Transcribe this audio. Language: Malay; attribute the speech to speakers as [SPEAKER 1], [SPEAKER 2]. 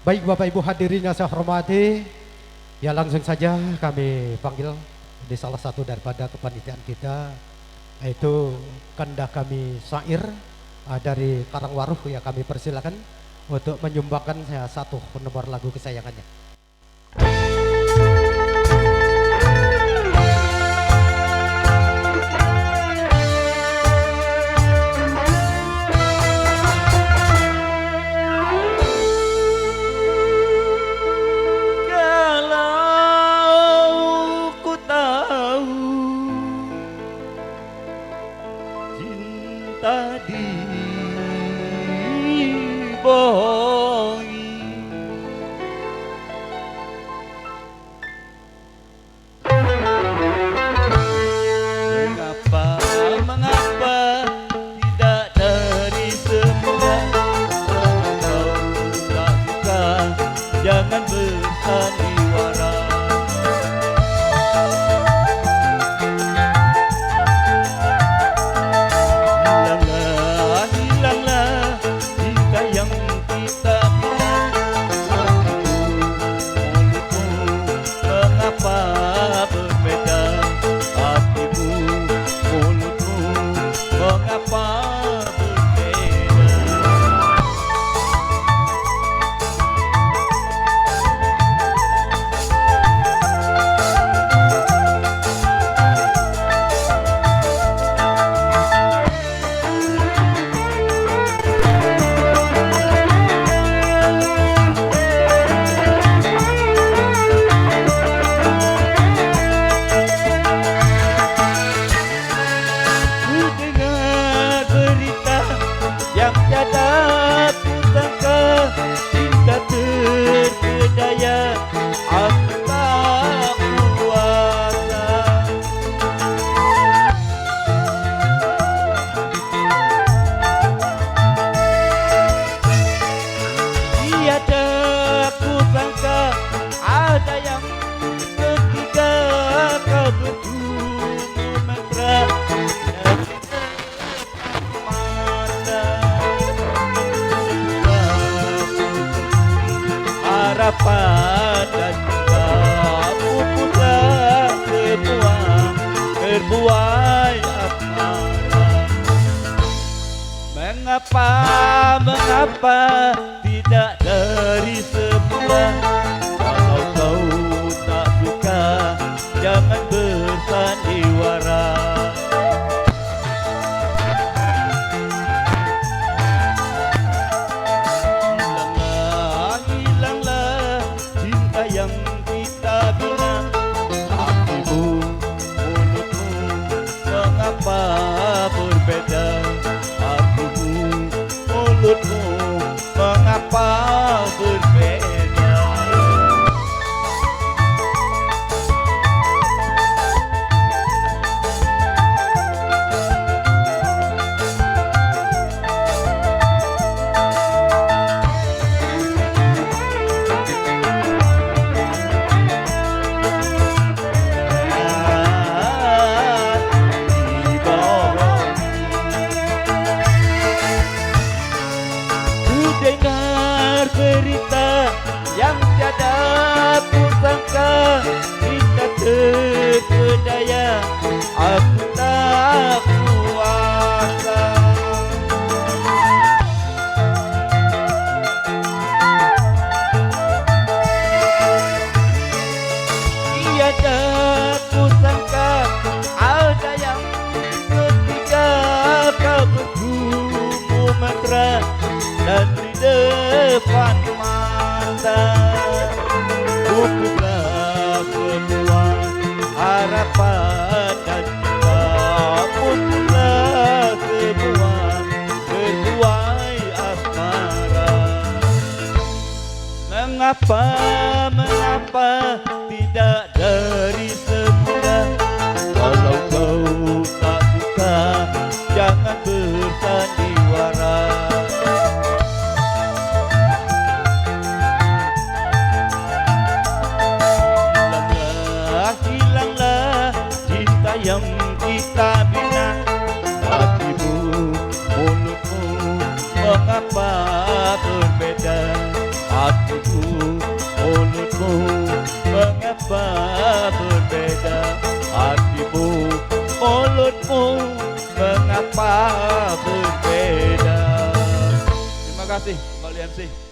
[SPEAKER 1] Baik Bapak Ibu hadirin yang saya hormati, ya langsung saja kami panggil di salah satu daripada kepanitiaan kita, yaitu kandah kami Syair dari Karangwaruh, ya kami persilakan untuk menyumbangkan satu nomor lagu kesayangannya.
[SPEAKER 2] Jangan bersandiwara. Hilanglah, hilanglah cinta yang kita bina. Mulutmu mengapa berbeda? Hatimu, mulutmu mengapa dan juga pupuslah terbuai asmara. Mengapa, mengapa tidak dari semula? Kalau kau tak suka, jangan bersandiwara. Yang kita bina, hatimu, mulutmu mengapa berbeda? Hatimu, mulutmu mengapa berbeda? Dengar berita yang tiada kusangka, kita terpedaya, aku tak kuasa. Tiada kusangka ada yang ketiga, kau bergumul mesra dan di depan mata. Pupuslah semua harapan dan juga pupuslah semua terbuai asmara. Mengapa, mengapa tidak dari semula? Kalau kau tak suka, jangan bersandiwara. Yang kita bina, hatimu, mulutmu mengapa berbeda? hatimu, mulutmu, mengapa berbeda? Hatimu, mulutmu, mengapa berbeda? Terima kasih, kembali MC.